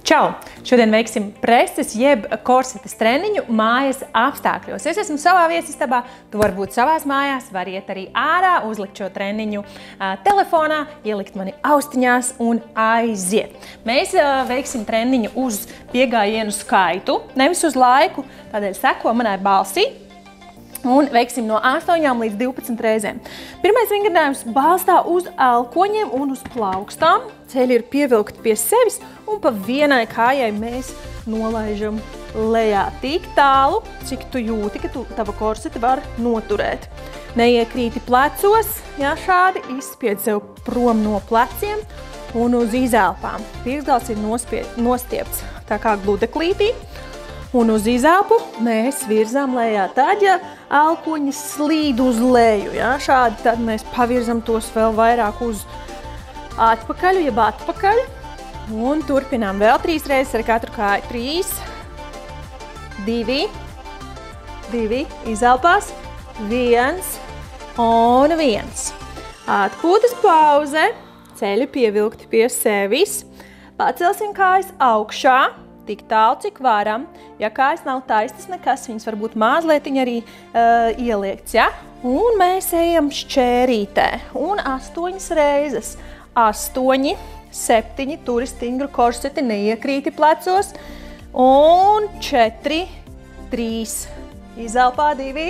Čau! Šodien veiksim preses jeb korsetes treniņu mājas apstākļos. Es esmu savā viesistabā, tu vari būt savās mājās, var iet arī ārā, uzlikt šo treniņu telefonā, ielikt mani austiņās un aiziet. Mēs veiksim treniņu uz piegājienu skaitu, nevis uz laiku, tādēļ seko manai balsī. Un veiksim no 8 līdz 12 reizēm. Pirmais vingrinājums balstā uz elkoņiem un uz plaukstām. Ceļi ir pievilkti pie sevis un pa vienai kājai mēs nolaižam lejā tik tālu, cik tu jūti, ka tava korsete var noturēt. Neiekrīti plecos, jā, šādi izspied sev prom no pleciem un uz izelpām. Pirkstgals ir nostiepts tā kā gludeklītī. Un uz izelpu mēs virzām lejā. Tad, ja elkoņi slīd uz leju, ja, šādi, tad mēs pavirzam tos vēl vairāk uz atpakaļ, jeb atpakaļ. Un turpinām vēl 3 reizes ar katru kāju. 3, 2, 2, izelpās, 1 un 1. Atpūtas pauze, ceļi pievilkti pie sevis. Pacelsim kājas augšā. Tik tālu, cik varam. Ja kājas nav taistas nekas, viņas varbūt mazlietiņ arī ieliekts, ja? Un mēs ejam šķērītē. Un 8 reizes. 8, 7, turi stingru korseti, neiekrīti plecos. Un 4, 3, izelpā 2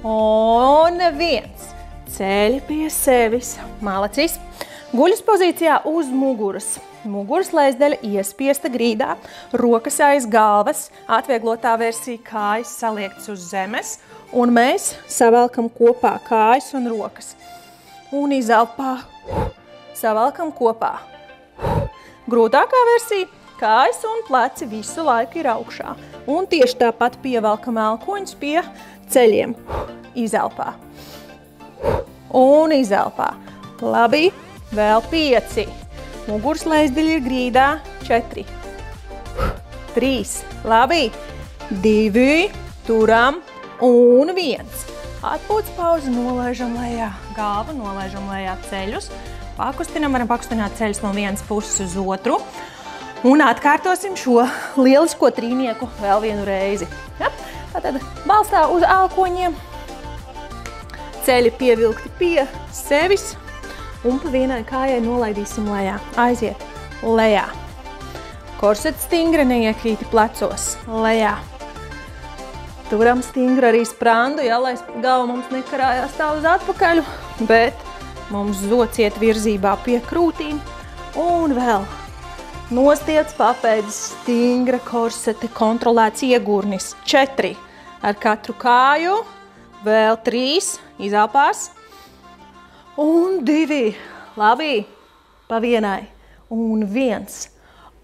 un 1. Ceļi pie sevis. Malacis. Guļas pozīcijā uz muguras. Muguras lejasdaļa iespiesta grīdā, rokas aiz galvas, atvieglotā versija kājas saliektas uz zemes, un mēs savelkam kopā kājas un rokas. Un izelpā savelkam kopā. Grūtākā versija – kājas un pleci visu laiku ir augšā. Un tieši tāpat pievelkam elkoņus pie ceļiem. Izelpā. Un izelpā. Labi, vēl 5. Muguras lejasdaļa ir grīdā. 4, 3, labi, 2, turam un 1. Atpūtas pauzi nolaižam lejā galvu, nolaižam lejā ceļus. Pakustinam, varam pakustināt ceļus no vienas puses uz otru. Un atkārtosim šo lielisko trīnieku vēl vienu reizi. Ja? Tātad balstā uz elkoņiem. Ceļi pievilkti pie sevis. Un pa vienai kājai nolaidīsim lejā. Aiziet lejā. Korsets stingra, neiekrīti plecos. Lejā. Turam stingru arī sprandu, ja, lai galva mums nekarājās tā uz atpakaļ, bet mums zots iet virzībā pie krūtīm. Un vēl nostiepts papēdis, stingra korsete, kontrolēts iegurnis. 4 ar katru kāju. Vēl 3 izelpās. Un 2, labi, pa vienai, un 1,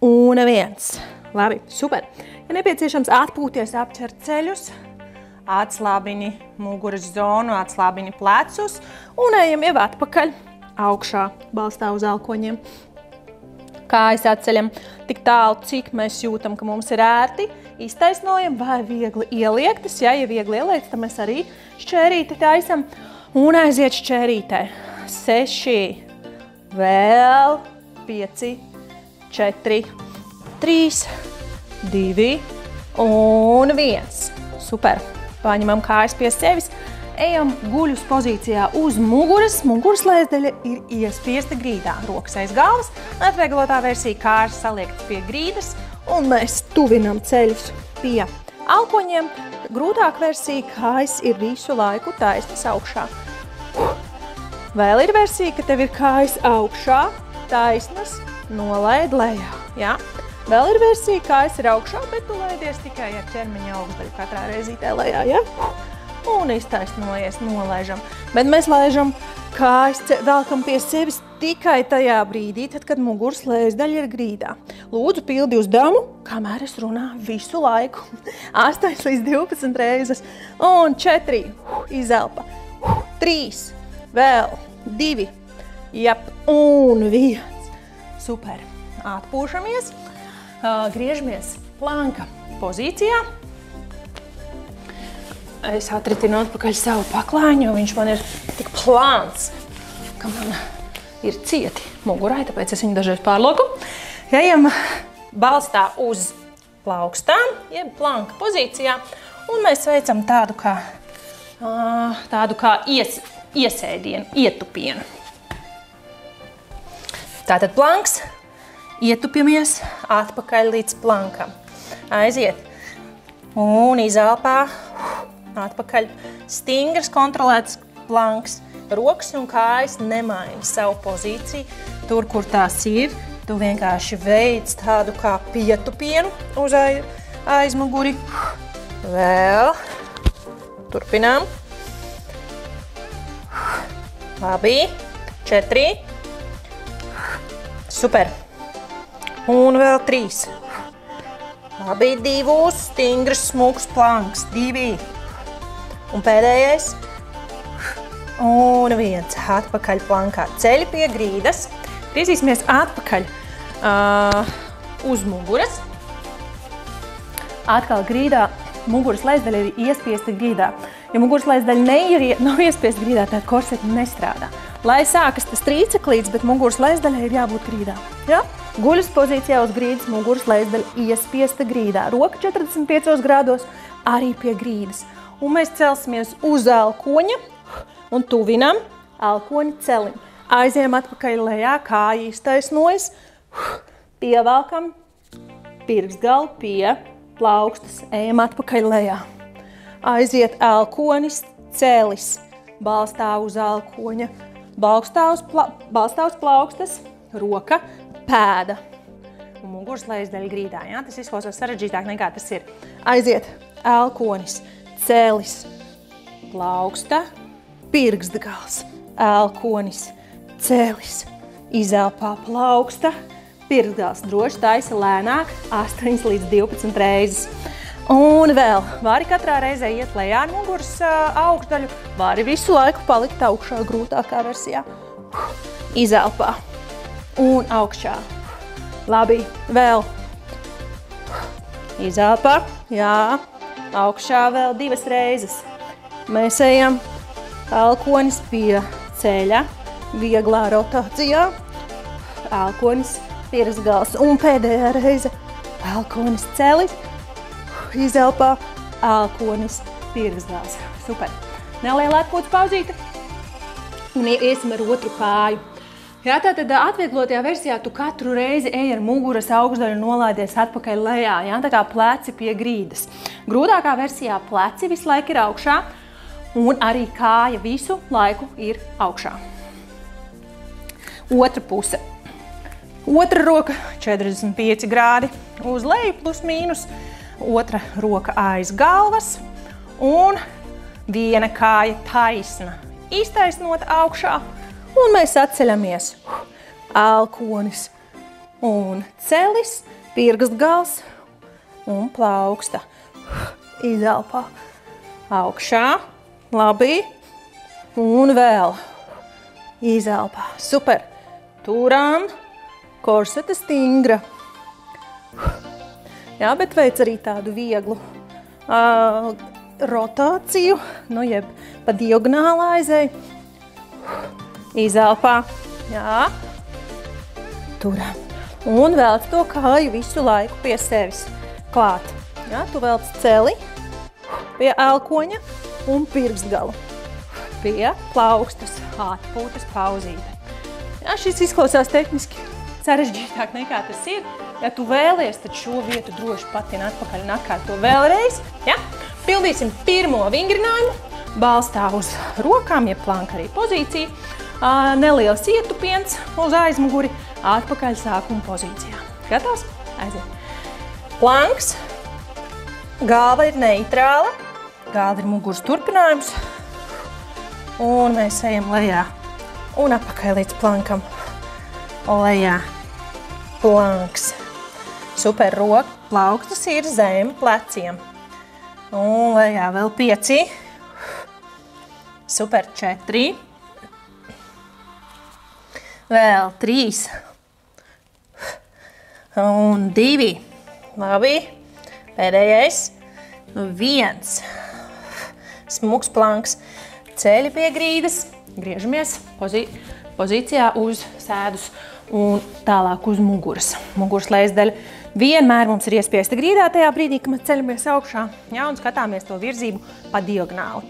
un 1. Labi, super. Ja nepieciešams atpūties, apķert ceļus, atslābini muguras zonu, atslābini plecus, un ejam jau atpakaļ augšā, balstā uz elkoņiem. Kājas atceļam tik tālu, cik mēs jūtam, ka mums ir ērti, iztaisnojam vai viegli ieliektas. Ja viegli ieliektas, tad mēs arī šķērīti taisam. Un aiziet šķērītē. 6, vēl 5, 4, 3, 2 un 1. Super. Paņemam kājas pie sevis. Ejam guļus pozīcijā uz muguras. Muguras lejasdaļa ir iespiesta grīdā. Rokas aiz galvas. Atvieglotā versija kājas saliektas pie grīdas. Un mēs tuvinam ceļus pie elkoņiem. Grūtāk versija kājas ir visu laiku taistas augšā. Vēl ir versija, ka tev ir kājas augšā, taisnas, nolaid lejā. Ja? Vēl ir versija, kājas ir augšā, bet tu laidies tikai ar ķermeņa augšdaļu katrā reizītē lejā. Ja? Un iztaisnojies, nolaižam. Bet mēs laižam kājas, velkam pie sevis tikai tajā brīdī, tad, kad muguras lejasdaļa ir grīdā. Lūdzu, pildi uzdevumu, kamēr es runāju visu laiku. 8 līdz 12 reizes. Un 4, izelpa. 3, vēl 2, jap, un 1. Super. Atpūšamies, griežamies planka pozīcijā. Es atritinu atpakaļ savu paklāņu, jo viņš man ir tik plāns, ka man ir cieti mugurai, tāpēc es viņu dažreiz pārloku. Ejam balstā uz plaukstām, jeb planka pozīcijā, un mēs veicam tādu kā iesēdienu, ietupienu. Tātad planks, ietupjamies atpakaļ līdz plankam. Aiziet un izelpā, atpakaļ stingrs, kontrolēts planks. Rokas un kājas nemaina savu pozīciju. Tur, kur tās ir, tu vienkārši veic tādu kā pietupienu uz aizmuguri. Vēl. Turpinām. Labi. 4. Super. Un vēl 3. Labi, 2. Stingrs, smuks planks. 2. Un pēdējais. Un 1. Atpakaļ plankā. Ceļi pie grīdas. Griezīsimies atpakaļ uz muguras. Atkal grīdā. Muguras leizdaļa ir iespiesta grīdā. Ja muguras leizdaļa nav iespiesta grīdā, tad korseti nestrādā. Lai sākas tas trīceklīts, bet muguras leizdaļai ir jābūt grīdā. Ja? Guļas pozīcijā uz grīdas, muguras leizdaļa iespiesta grīdā. Roka 45 grādos arī pie grīdas. Un mēs celsimies uz elkoņa un tuvinam elkoņa celim. Aizējam atpakaļ lejā, kāja iztaisnojas, pievelkam pirkstgalu pie plaukstas, ejam atpakaļ lejā. Aiziet elkonis, celis, balstā uz elkoņa, balstā uz plaukstas, roka, pēda un muguras leizdaļa grīdā. Ja? Tas izklausās sarežģītāk nekā tas ir. Aiziet elkonis, celis, plauksta, pirkstgals, elkonis, celis, izelpā plauksta, pirkstgals. Droši taisa lēnāk 8 līdz 12 reizes. Un vēl, vari katrā reizē iet lejā ar muguras augšdaļu, vari visu laiku palikt augšā grūtākā versijā. Izelpā un augšā. Labi, vēl. Izelpā, jā, augšā vēl 2 reizes. Mēs ejam elkonis pie ceļa, vieglā rotācijā, elkonis, pirkstgals un pēdējā reize elkonis, celis, izelpā, elkonis, pirkstgals. Super. Neliela atpūtas pauzīte un iesim ar otru kāju. Jā, tātad atvieglotajā versijā tu katru reizi ej ar muguras augšdaļu nolaidies atpakaļ lejā, jā, tā kā pleci pie grīdas. Grūtākā versijā pleci visu laiku ir augšā, un arī kāja visu laiku ir augšā. Otra puse. Otra roka 45 grādi uz leju plus mīnus. Otra roka aiz galvas un viena kāja taisna. Iztaisnota augšā un mēs atceļamies. Elkonis un celis, pirkstgals un plauksta. Izelpā augšā. Labi, un vēl izelpā. Super. Turām, korsete stingra. Jā, bet veic arī tādu vieglu rotāciju, nu jeb pa diagonāli aizej. Izelpā. Jā. Turam. Un velc to kāju visu laiku pie sevis klāt. Jā, tu velc celi pie elkoņa un pirkstgalu pie plaukstas, atpūtas pauzīte. Jā, šis izklausās tehniski sarežģītāk nekā tas ir. Ja tu vēlies, tad šo vietu droši patina atpakaļ un atkārto vēlreiz. Ja? Pildīsim pirmo vingrinājumu, balstā uz rokām, jeb planka arī pozīcija. Neliels ietupiens uz aizmuguri, atpakaļ sākuma pozīcijā. Gatavs? Aiziet. Planks, galva ir neitrāla. Galda ir muguras turpinājums, un mēs ejam lejā un atpakaļ līdz plankam. Lejā, planks. Super, roka, plaukstas ir zem pleciem. Un lejā vēl 5. Super, 4. Vēl 3. Un 2. Labi, pēdējais. 1. Smuks planks, ceļi pie grīdas, griežamies pozīcijā uz sēdus un tālāk uz muguras. Muguras leizdaļa Vienmēr mums ir iespiesta grīdā tajā brīdī, kad mēs ceļamies augšā, ja, un skatāmies to virzību pa diagonāli.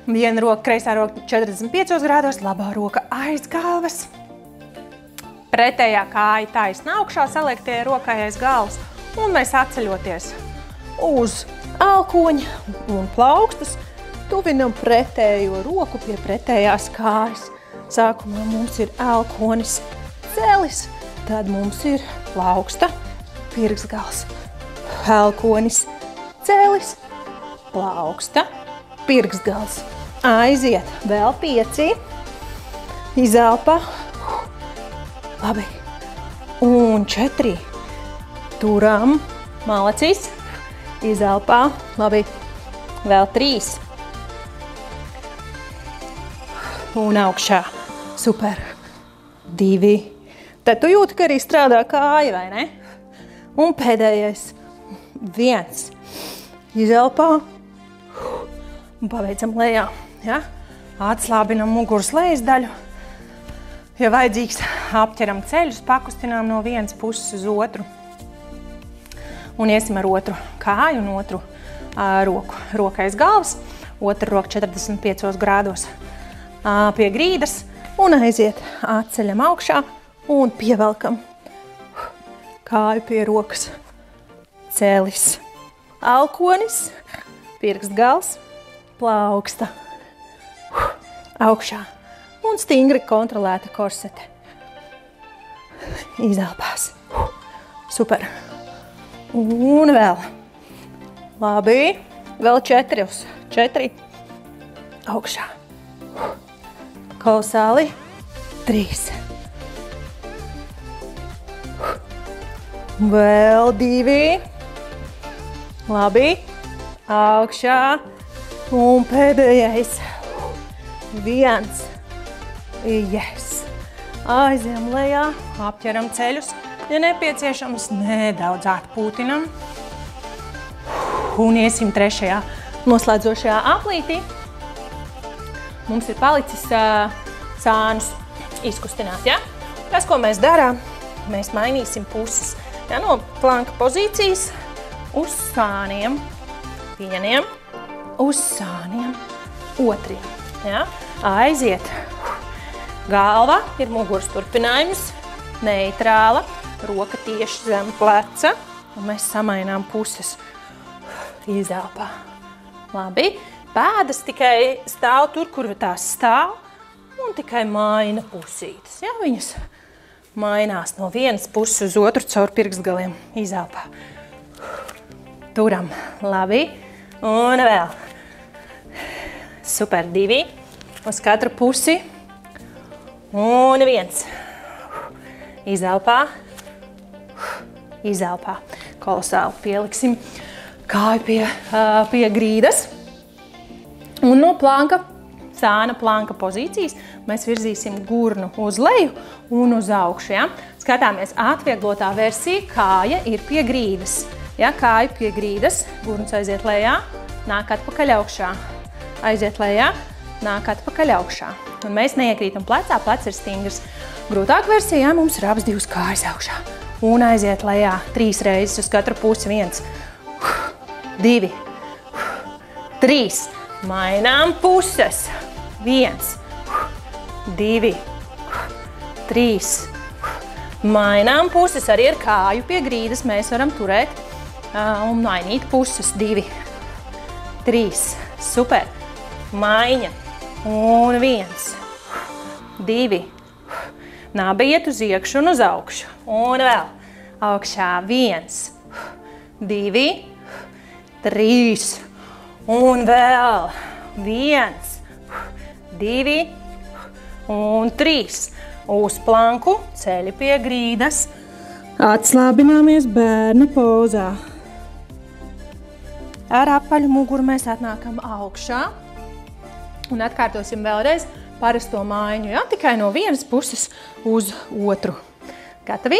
Viena roka, kreisā roka 45 grādos, labā roka aiz galvas. Pretējā kāja taisna augšā, saliektie rokai aiz galvas, un mēs atceļoties uz alkoņa un plaukstus, tuvinam pretējo roku pie pretējās kājas. Sākumā mums ir elkonis, celis, tad mums ir plauksta, pirksgals, elkonis, celis, plauksta, pirksgals. Aiziet, vēl 5, izelpa, labi, un 4, turam, malacis, izelpā, labi, vēl 3, un augšā, super, 2, tad tu jūti, ka arī strādā kāja, vai ne? Un pēdējais, 1, izelpā, un pabeidzam lejā, ja? Atslābinam muguras lejas daļu, ja vajadzīgs, apķeram ceļus, pakustinām no vienas puses uz otru, un iesim ar otru kāju un otru roku, rokais galvas, otra roka 45 grādos pie grīdas, un aiziet, atceļam augšā un pievelkam kāju pie rokas, celis, alkonis, pirkstgals, plauksta, augšā un stingri kontrolēta korsete. Izelpās. Super. Un vēl. Labi. Vēl 4 uz 4. Augšā. Kolosāli. 3. Vēl 2. Labi. Augšā. Un pēdējais. 1. Yes. Aizjām lejā, apķeram ceļus. Ja nepieciešams, nedaudz atpūtinam. Un iesim 3. noslēdzošajā aplītī. Mums ir palicis sānus izkustināt, ja? Tas, ko mēs darām, mēs mainīsim puses. Ja, no planka pozīcijas uz sāniem, vieniem, uz sāniem, otriem. Ja? Aiziet. Galva ir muguras turpinājums, neitrāla, roka tieši zem pleca, un mēs samainām puses. Izelpā. Labi. Pēdas tikai stāv tur, kur tās stāv, un tikai maina pusītes. Ja? Viņas mainās no vienas puses uz otru caur pirkstgaliem. Izelpā. Turam. Labi. Un vēl. Super. 2. Uz katru pusi. Un 1. Izelpā. Izelpā. Kolosāli pieliksim kāju pie grīdas. Un no planka, sāna planka pozīcijas mēs virzīsim gurnu uz leju un uz augšu. Ja? Skatāmies atvieglotā versija, kāja ir pie grīdas. Ja? Kāja pie grīdas, gurns aiziet lejā, nāk atpakaļ augšā. Aiziet lejā, nāk atpakaļ augšā. Un mēs neiekrītam plecā, plecs ir stingrs. Grūtāk versijā mums ir abas 2 kājas augšā. Un aiziet lejā 3 reizes uz katru pusi. 1, 2, 3. Mainām puses. 1, 2, 3. Mainām puses. Arī ar kāju pie grīdas mēs varam turēt un mainīt puses. 2, 3. Super. Maiņa. Un 1, 2. Nāba iet uz iekšu un uz augšu. Un vēl. Augšā 1, 2, 3. Un vēl 1, 2 un 3. Uz planku, ceļi pie grīdas. Atslābināmies bērna pozā. Ar apaļu muguru mēs atnākam augšā. Un atkārtosim vēlreiz parasto mājiņu, ja? Tikai no vienas puses uz otru. Gatavi?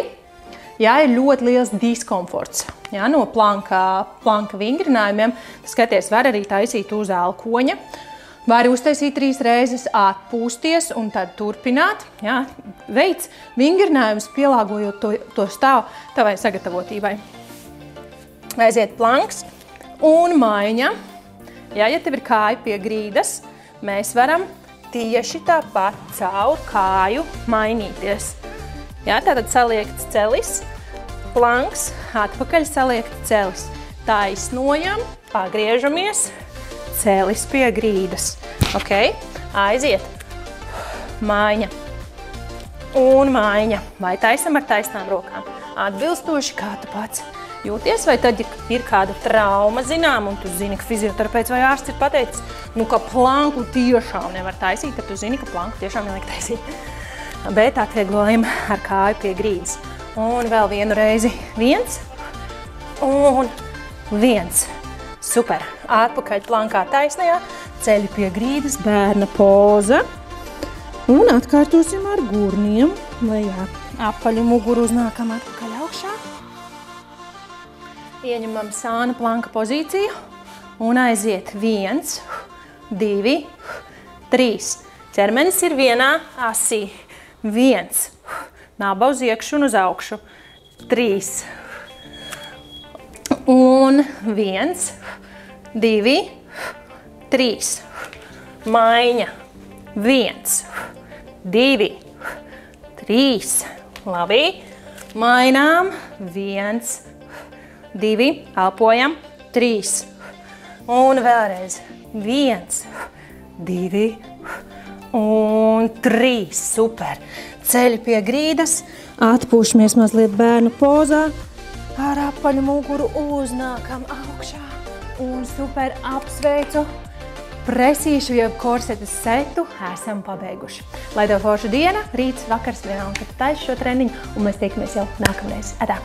Ja ir ļoti liels diskomforts, ja, no planka vingrinājumiem, skaties, var arī taisīt uz elkoņa. Vari uztaisīt 3 reizes, atpūsties un tad turpināt. Jā, veids vingrinājums, pielāgojot to stāvu tavai sagatavotībai. Aiziet planks un maiņa. Jā, ja tev ir kāja pie grīdas, mēs varam tieši tāpat caur kāju mainīties. Jā, tātad saliekts celis, planks, atpakaļ saliekts celis. Taisnojam, pagriežamies, celis pie grīdas. Ok, aiziet. Maiņa. Un maiņa. Vai taisam ar taisnām rokām? Atbilstoši, kā tu pats jūties, vai tad, ja ir kāda trauma zinām, un tu zini, ka fizioterapeits vai ārsts ir pateicis, nu, ka planku tiešām nevar taisīt, tad tu zini, ka planku tiešām nevajag taisīt. Bet atvieglojam ar kāju pie grīdas. Un vēl vienu reizi. 1 un 1. Super. Atpakaļ plankā taisnajā, ceļi pie grīdas, bērna poza. Un atkārtosim ar gurniem, lejā. Apaļu muguru uznākam atpakaļ augšā. Ieņemam sāna planka pozīciju un aiziet 1, 2, 3. Ķermenis ir vienā asī. 1, naba uz iekšu un uz augšu. 3. Un 1, 2, 3. Maiņa. 1, 2, 3. Labi. Mainām. 1, 2. Elpojam. 3. Un vēlreiz. 1, 2 un 3. Super. Ceļi pie grīdas. Atpūšamies mazliet bērnu pozā. Ar apaļu muguru uznākam augšā. Un super apsveicu. Presīšu, jeb korsetes setu esam pabeiguši. Lai tev forša diena, rīts, vakars, vienalga, kad tu taisi šo treniņu, un mēs tiekamies jau nākamreiz. Atā!